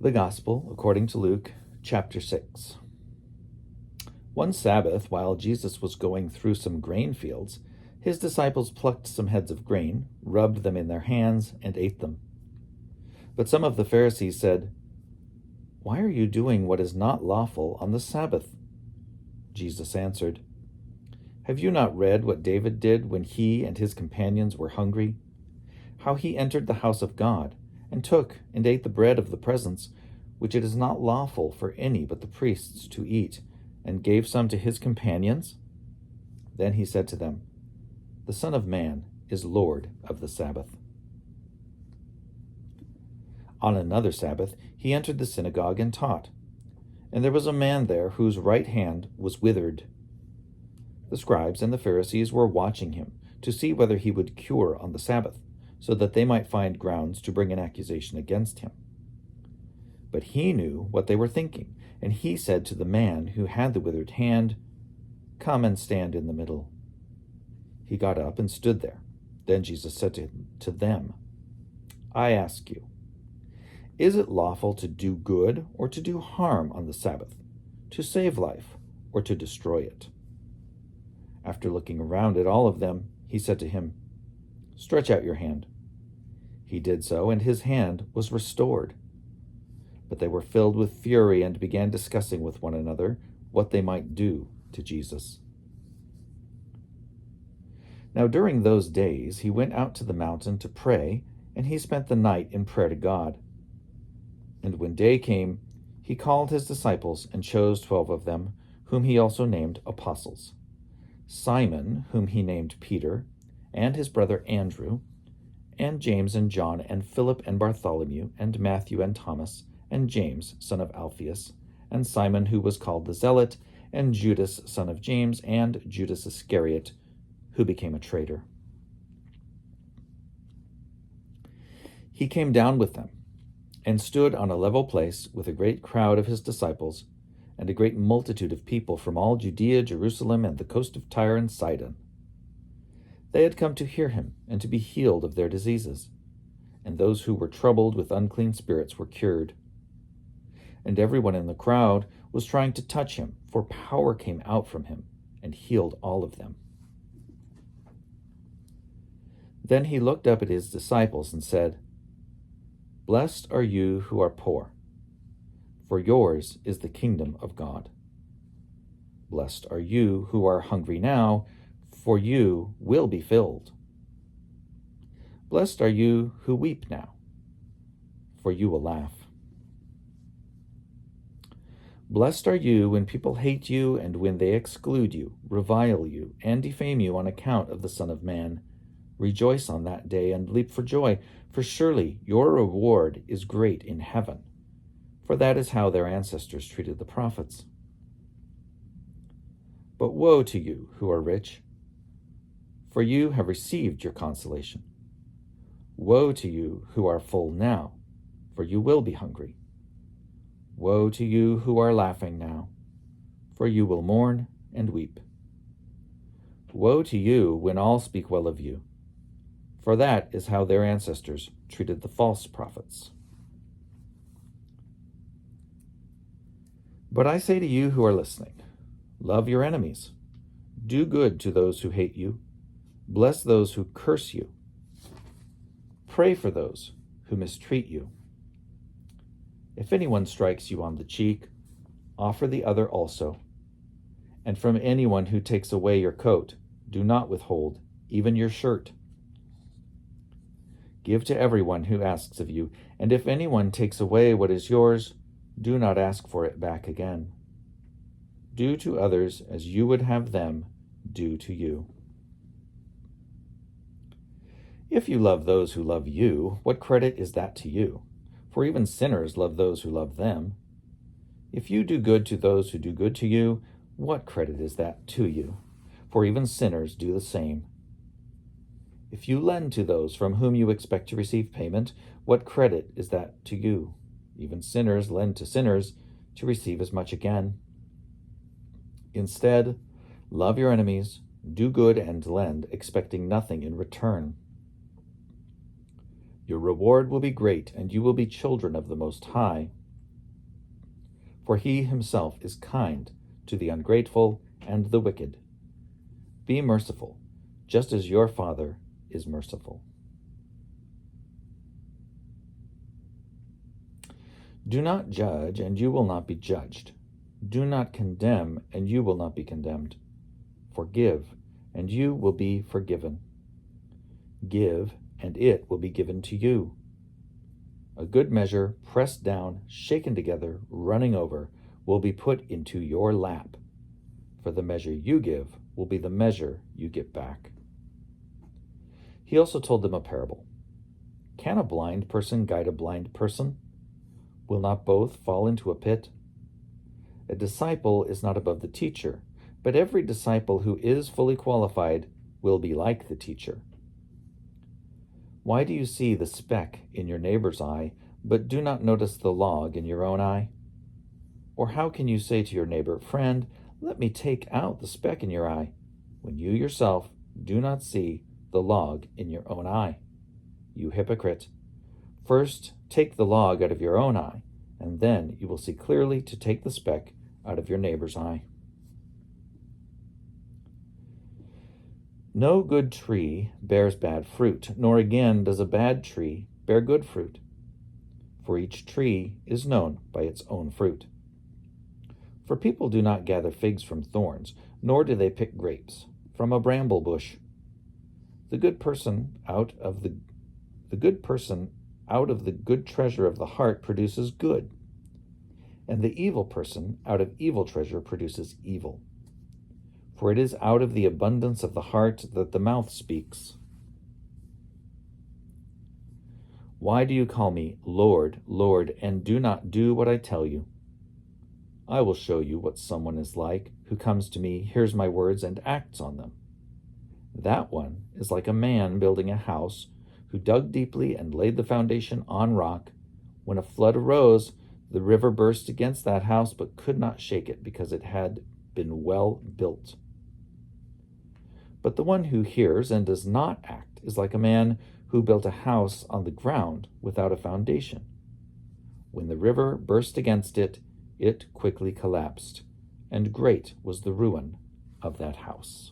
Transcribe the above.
The Gospel according to Luke, chapter 6. One Sabbath, while Jesus was going through some grain fields, his disciples plucked some heads of grain, rubbed them in their hands, and ate them. But some of the Pharisees said, "Why are you doing what is not lawful on the Sabbath?" Jesus answered, "Have you not read what David did when he and his companions were hungry? How he entered the house of God, and took and ate the bread of the presence, which it is not lawful for any but the priests to eat, and gave some to his companions?" Then he said to them, "The Son of Man is Lord of the Sabbath." On another Sabbath he entered the synagogue and taught, and there was a man there whose right hand was withered. The scribes and the Pharisees were watching him to see whether he would cure on the Sabbath, so that they might find grounds to bring an accusation against him. But he knew what they were thinking, and he said to the man who had the withered hand, "Come and stand in the middle." He got up and stood there. Then Jesus said to them, "I ask you, is it lawful to do good or to do harm on the Sabbath, to save life or to destroy it?" After looking around at all of them, he said to him, "Stretch out your hand." He did so, and his hand was restored. But they were filled with fury and began discussing with one another what they might do to Jesus. Now during those days he went out to the mountain to pray, and he spent the night in prayer to God. And when day came, he called his disciples and chose 12 of them, whom he also named apostles: Simon, whom he named Peter, and his brother Andrew, and James and John, and Philip and Bartholomew, and Matthew and Thomas, and James, son of Alphaeus, and Simon, who was called the Zealot, and Judas, son of James, and Judas Iscariot, who became a traitor. He came down with them, and stood on a level place with a great crowd of his disciples, and a great multitude of people from all Judea, Jerusalem, and the coast of Tyre and Sidon. They had come to hear him and to be healed of their diseases, and those who were troubled with unclean spirits were cured. And everyone in the crowd was trying to touch him, for power came out from him and healed all of them. Then he looked up at his disciples and said, "Blessed are you who are poor, for yours is the kingdom of God. Blessed are you who are hungry now, for you will be filled. Blessed are you who weep now, for you will laugh. Blessed are you when people hate you and when they exclude you, revile you, and defame you on account of the Son of Man. Rejoice on that day and leap for joy, for surely your reward is great in heaven, for that is how their ancestors treated the prophets. But woe to you who are rich, for you have received your consolation. Woe to you who are full now, for you will be hungry. Woe to you who are laughing now, for you will mourn and weep. Woe to you when all speak well of you, for that is how their ancestors treated the false prophets. But I say to you who are listening, love your enemies, do good to those who hate you, bless those who curse you, pray for those who mistreat you. If anyone strikes you on the cheek, offer the other also. And from anyone who takes away your coat, do not withhold even your shirt. Give to everyone who asks of you, and if anyone takes away what is yours, do not ask for it back again. Do to others as you would have them do to you. If you love those who love you, what credit is that to you? For even sinners love those who love them. If you do good to those who do good to you, what credit is that to you? For even sinners do the same. If you lend to those from whom you expect to receive payment, what credit is that to you? Even sinners lend to sinners to receive as much again. Instead, love your enemies, do good and lend, expecting nothing in return. Your reward will be great, and you will be children of the Most High, for he himself is kind to the ungrateful and the wicked. Be merciful, just as your Father is merciful. Do not judge, and you will not be judged. Do not condemn, and you will not be condemned. Forgive, and you will be forgiven. Give, and it will be given to you. A good measure, pressed down, shaken together, running over, will be put into your lap. For the measure you give will be the measure you get back. He also told them a parable. Can a blind person guide a blind person? Will not both fall into a pit? A disciple is not above the teacher, but every disciple who is fully qualified will be like the teacher. Why do you see the speck in your neighbor's eye, but do not notice the log in your own eye? Or how can you say to your neighbor, "Friend, let me take out the speck in your eye," when you yourself do not see the log in your own eye? You hypocrite! First take the log out of your own eye, and then you will see clearly to take the speck out of your neighbor's eye. No good tree bears bad fruit, nor again does a bad tree bear good fruit. For each tree is known by its own fruit. For people do not gather figs from thorns, nor do they pick grapes from a bramble bush. The good person out of the good treasure of the heart produces good, and the evil person out of evil treasure produces evil. For it is out of the abundance of the heart that the mouth speaks. Why do you call me Lord, Lord, and do not do what I tell you? I will show you what someone is like who comes to me, hears my words, and acts on them. That one is like a man building a house who dug deeply and laid the foundation on rock. When a flood arose, the river burst against that house but could not shake it because it had been well built. But the one who hears and does not act is like a man who built a house on the ground without a foundation. When the river burst against it, it quickly collapsed, and great was the ruin of that house.